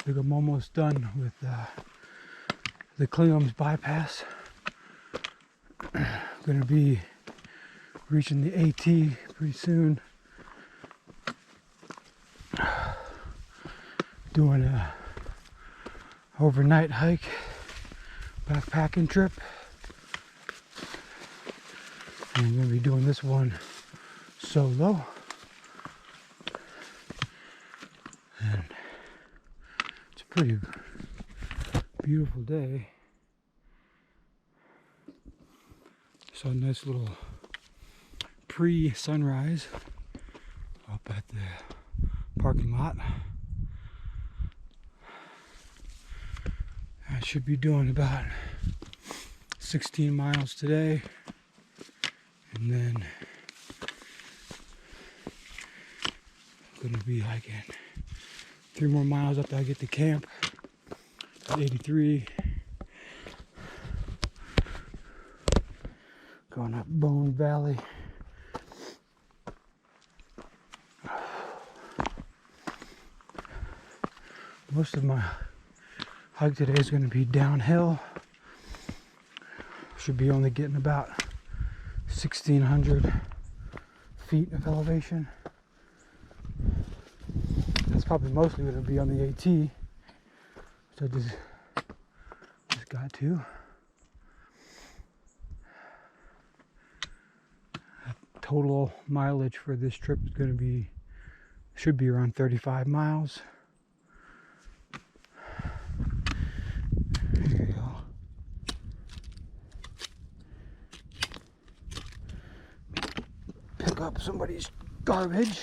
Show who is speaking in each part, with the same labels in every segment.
Speaker 1: I think I'm almost done with the Clingmans bypass. I'm gonna be reaching the AT pretty soon. Doing a overnight hike, backpacking trip. And I'm gonna be doing this one solo. And it's a pretty beautiful day. Saw a nice little pre-sunrise up at the parking lot. I should be doing about 16 miles today, and then I'm gonna be hiking 3 more miles after I get to camp at 83. Going up Bone Valley. Most of my hike today is going to be downhill. Should be only getting about 1,600 feet of elevation. That's probably mostly going to be on the AT, which I just got to. Total mileage for this trip is going to be, should be around 35 miles. Here you go. Pick up somebody's garbage.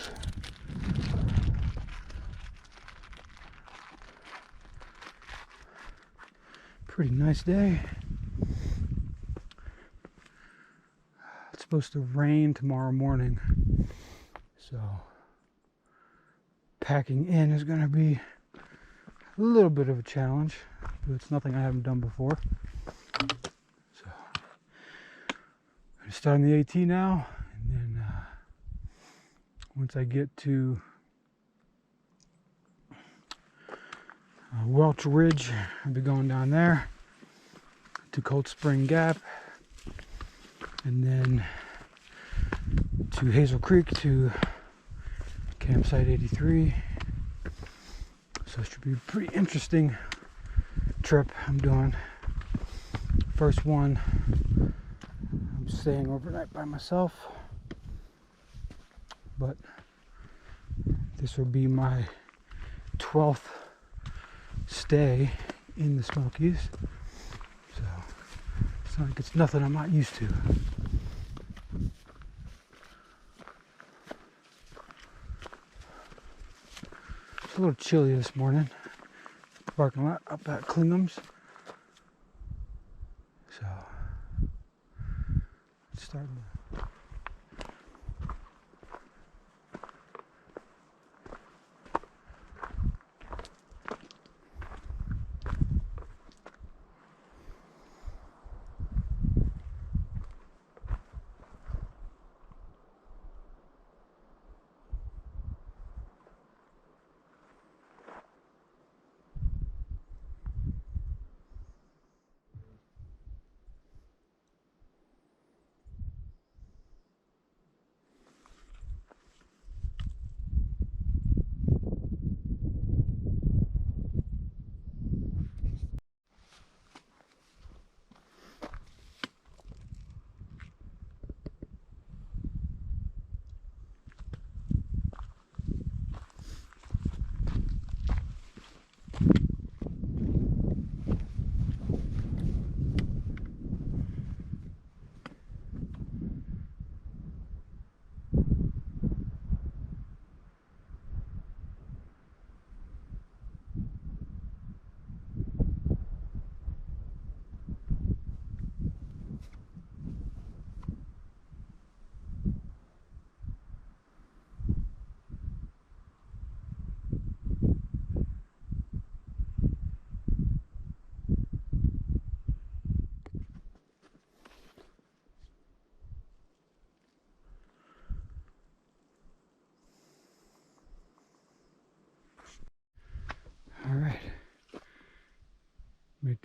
Speaker 1: Pretty nice day. It's supposed to rain tomorrow morning, so packing in is going to be a little bit of a challenge, but it's nothing I haven't done before. So I'm going to start on the AT now, and then once I get to Welch Ridge, I'll be going down there to Cold Spring Gap, and then to Hazel Creek to campsite 83. So it should be a pretty interesting trip I'm doing. First one, I'm staying overnight by myself, but this will be my 12th stay in the Smokies. So it's not like it's nothing I'm not used to. It's a little chilly this morning. Parking lot up at Clingmans. So it's starting to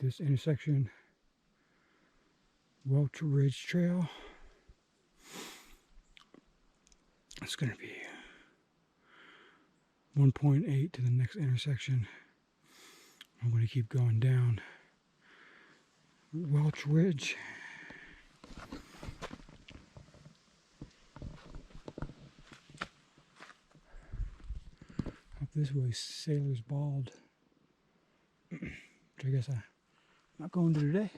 Speaker 1: this intersection, Welch Ridge Trail. It's going to be 1.8 to the next intersection. I'm going to keep going down Welch Ridge. Up this way, Sailor's Bald, which I guess I'm not going to today.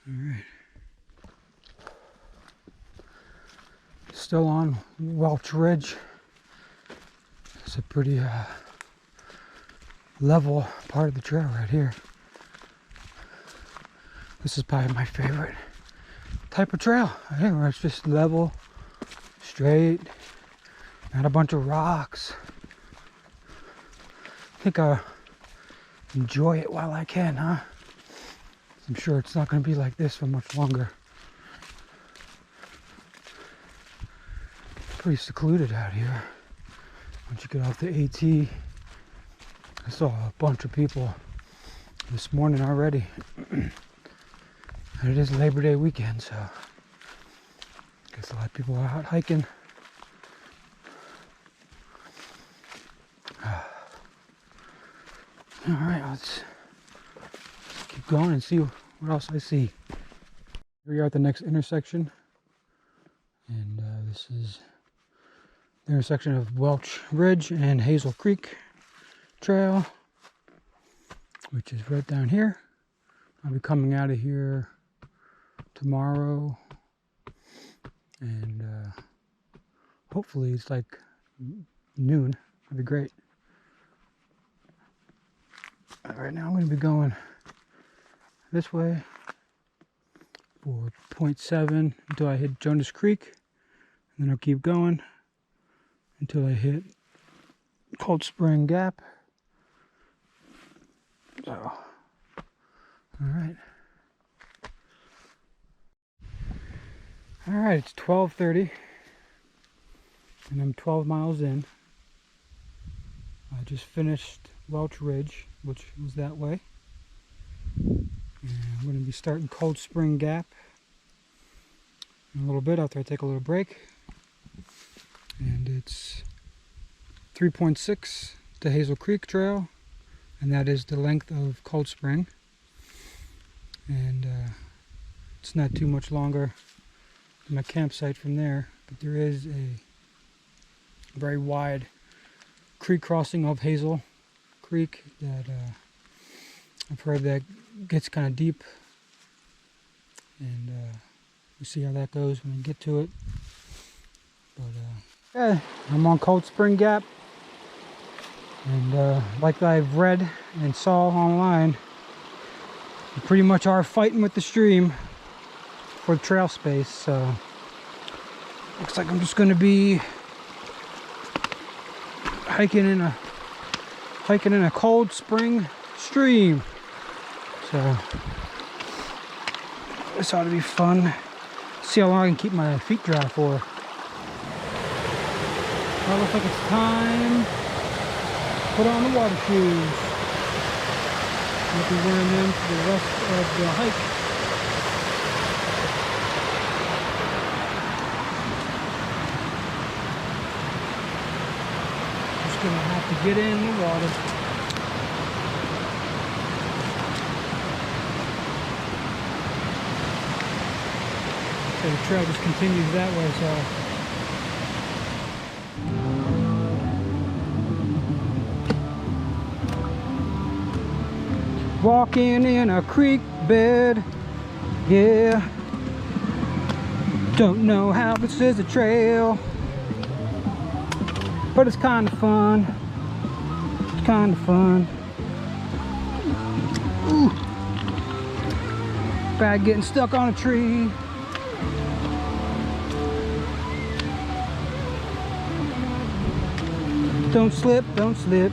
Speaker 1: All right. Still on Welch Ridge. It's a pretty level part of the trail right here. This is probably my favorite type of trail. I think where it's just level, straight, not a bunch of rocks. I think I'll enjoy it while I can, huh? I'm sure it's not going to be like this for much longer. Pretty secluded out here. Once you get off the AT, I saw a bunch of people this morning already. And it is Labor Day weekend, so I guess a lot of people are out hiking. All right, let's keep going and see what else I see. Here we are at the next intersection, and this is the intersection of Welch Ridge and Hazel Creek Trail, which is right down here. I'll be coming out of here tomorrow, and hopefully it's like noon. That'd be great. Right now I'm going to be going this way for 0.7 until I hit Jonas Creek, and then I'll keep going until I hit Cold Spring Gap. So, alright. Alright, it's 12:30 and I'm 12 miles in. I just finished Welch Ridge, which was that way. And I'm going to be starting Cold Spring Gap in a little bit after I take a little break. And it's 3.6 to Hazel Creek Trail, and that is the length of Cold Spring. And it's not too much longer than my campsite from there, but there is a very wide creek crossing of Hazel Creek that I've heard that gets kind of deep, and we'll see how that goes when we get to it. But yeah, I'm on Cold Spring Gap, and like I've read and saw online, you pretty much are fighting with the stream for trail space. So looks like I'm just going to be hiking in a cold spring stream. So this ought to be fun. See how long I can keep my feet dry for. Well, looks like it's time to put on the water shoes. I'll be wearing them for the rest of the hike. Just gonna have to get in the water. So the trail just continues that way, so walking in a creek bed, yeah. Don't know how this is a trail, but it's kind of fun. It's kind of fun. Ooh. Bad getting stuck on a tree. Don't slip, don't slip.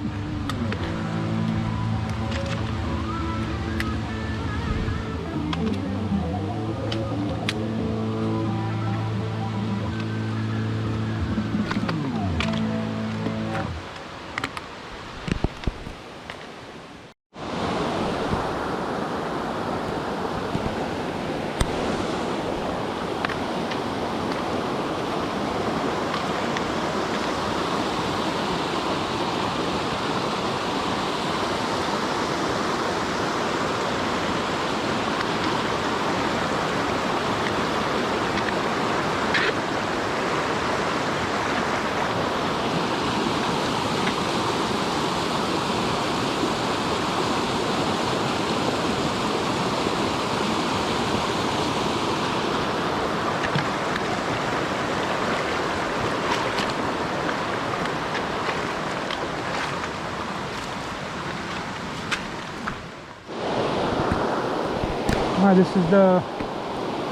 Speaker 1: Alright, this is the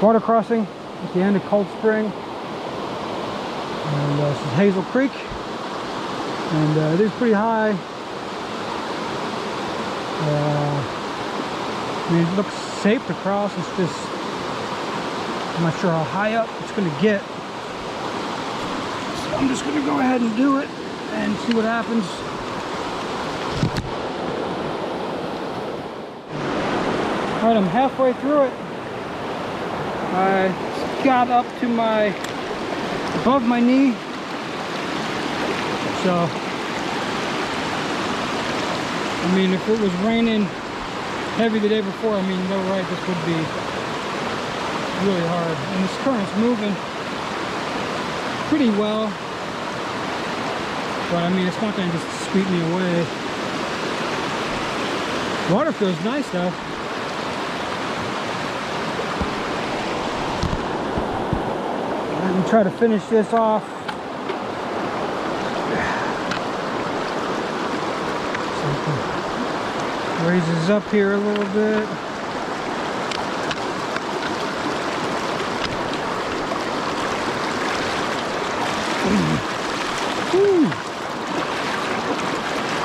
Speaker 1: water crossing at the end of Cold Spring. And this is Hazel Creek. And it is pretty high. I mean, it looks safe to cross. It's just, I'm not sure how high up it's going to get. So I'm just going to go ahead and do it and see what happens. Alright, I'm halfway through it. I got up to above my knee. So, I mean, if it was raining heavy the day before, I mean, no right, this would be really hard. And this current's moving pretty well. But I mean, it's not going to just sweep me away. Water feels nice though. Let me try to finish this off. Raises up here a little bit. Woo.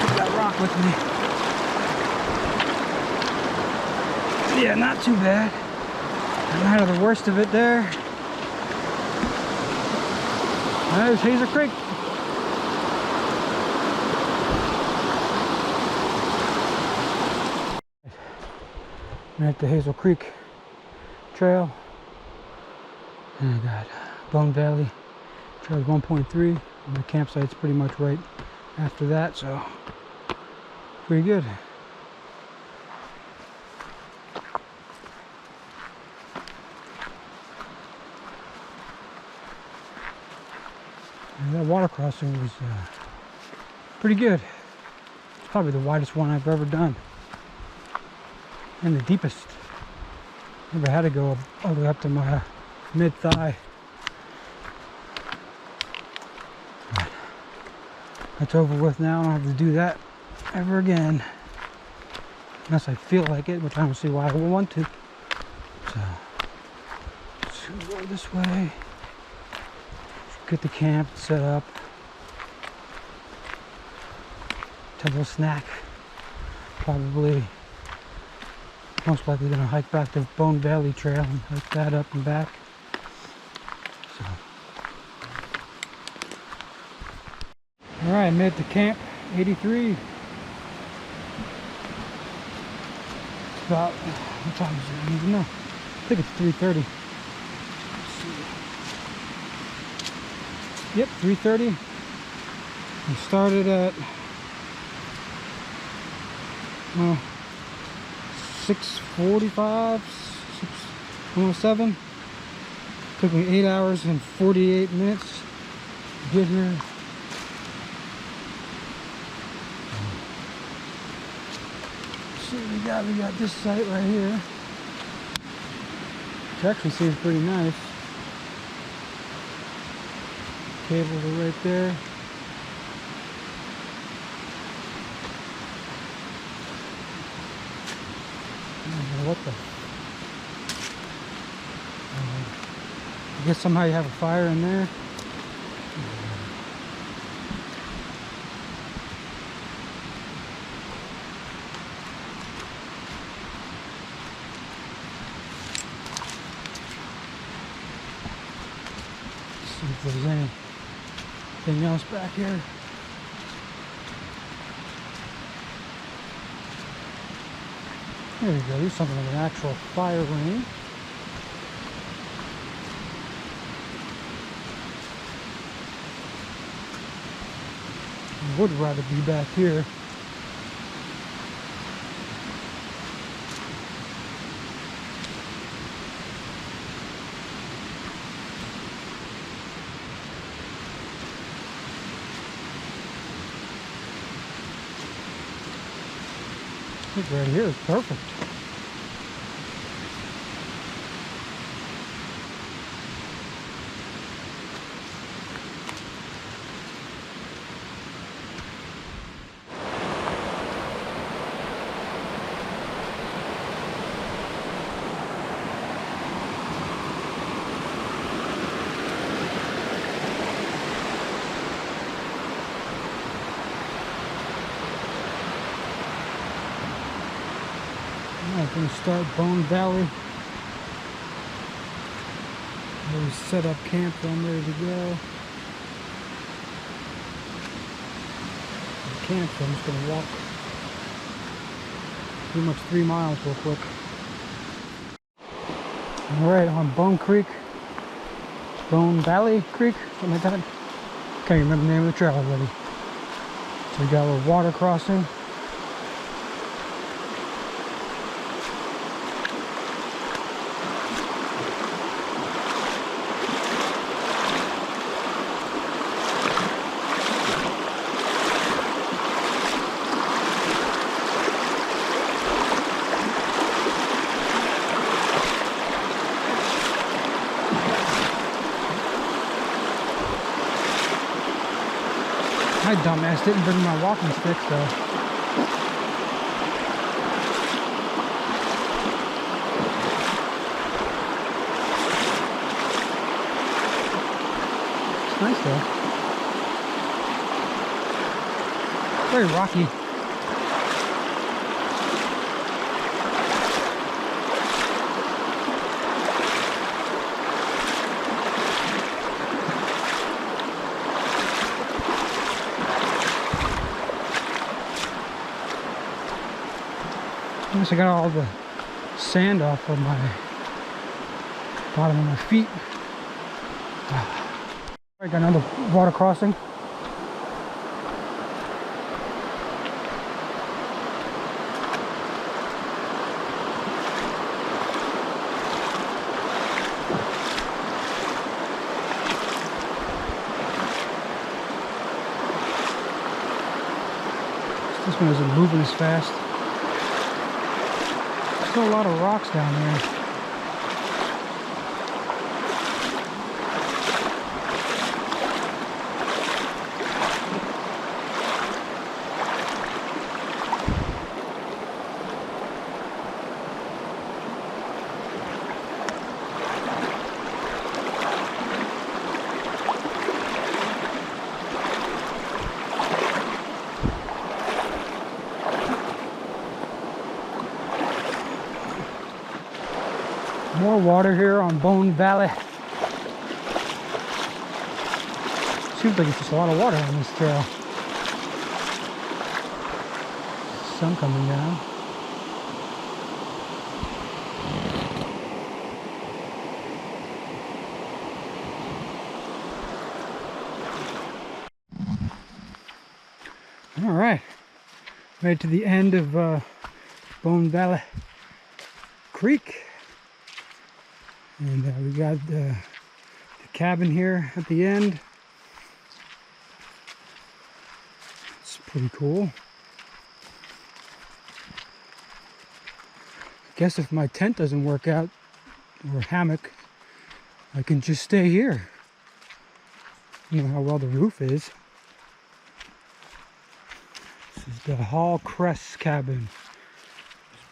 Speaker 1: Take that rock with me. Yeah, not too bad. I'm out of the worst of it there. There's Hazel Creek. I'm at the Hazel Creek Trail. And I got Bone Valley Trail 1.3. And the campsite's pretty much right after that, so pretty good. And that water crossing was pretty good. It's probably the widest one I've ever done. And the deepest. Never had to go all the way up to my mid-thigh. But that's over with now. I don't have to do that ever again. Unless I feel like it, which I don't see why I would want to. So, let's go this way. Get the camp set up. Have a little snack. Probably, most likely gonna hike back to Bone Valley Trail and hike that up and back. So, all right, I made it to camp 83. It's about, what time is it? I don't even know. I think it's 3:30. Yep, 3:30. We started at 6:45, 6:07. Took me 8 hours and 48 minutes to get here. Let's see what we got. We got this site right here, which actually seems pretty nice. Cables are right there. What the? I guess somehow you have a fire in there. Let's see if there's anything else back here. There we go, there's something like an actual fire ring. I would rather be back here. I think right here is perfect. I'm going to start Bone Valley. Already set up camp, so I'm ready to go. Camp, so I'm just going to walk pretty much 3 miles real quick. Alright, on Bone Creek, Bone Valley Creek, something like that. Can't remember the name of the trail already. So we got a little water crossing. My dumbass didn't bring my walking stick, so it's nice though. Very rocky. I got all the sand off of my bottom of my feet. I got another water crossing. This one isn't moving as fast. Still a lot of rocks down there. More water here on Bone Valley. Seems like it's just a lot of water on this trail. Sun coming down. All right, right to the end of Bone Valley Creek. And we got the cabin here at the end. It's pretty cool. I guess if my tent doesn't work out, or hammock, I can just stay here. You know how well the roof is. This is the Crest cabin.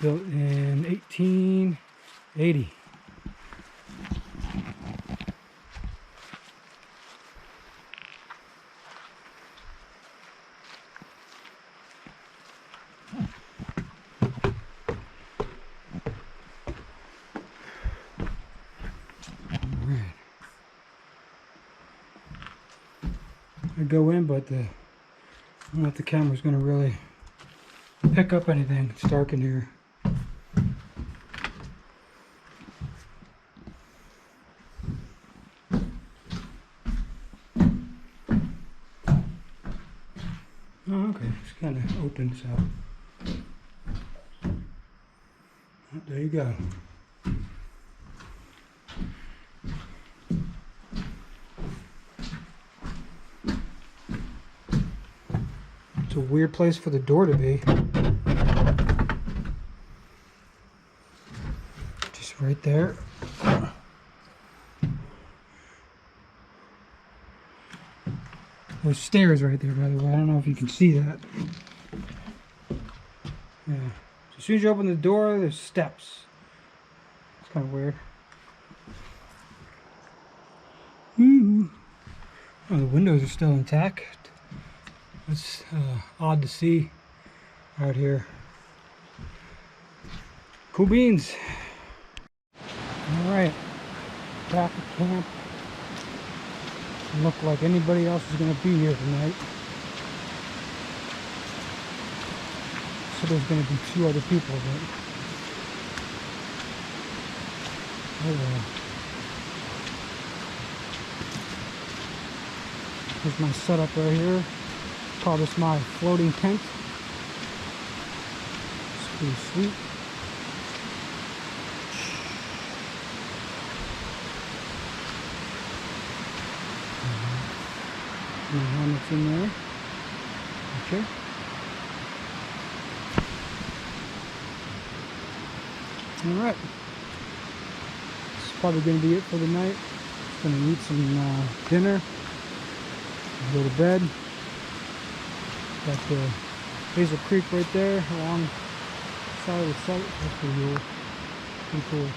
Speaker 1: It was built in 1880. I go in, but I don't know if the camera's going to really pick up anything. It's dark in here. Oh, okay, it's kind of open, so oh, there you go. It's a weird place for the door to be. Just right there. There's stairs right there, by the way. I don't know if you can see that. Yeah. So as soon as you open the door, there's steps. It's kind of weird. Oh, the windows are still intact. It's odd to see out here. Cool beans. Alright, back at camp. Doesn't look like anybody else is going to be here tonight. So there's going to be 2 other people, but oh well. Here's my setup right here. Call this my floating tent. It's pretty sweet. My helmet's in there. Okay. Alright. This is probably going to be it for the night. Going to eat some dinner. Go to bed. Got the Hazel Creek right there along the side of the site. That's pretty cool. Pretty cool.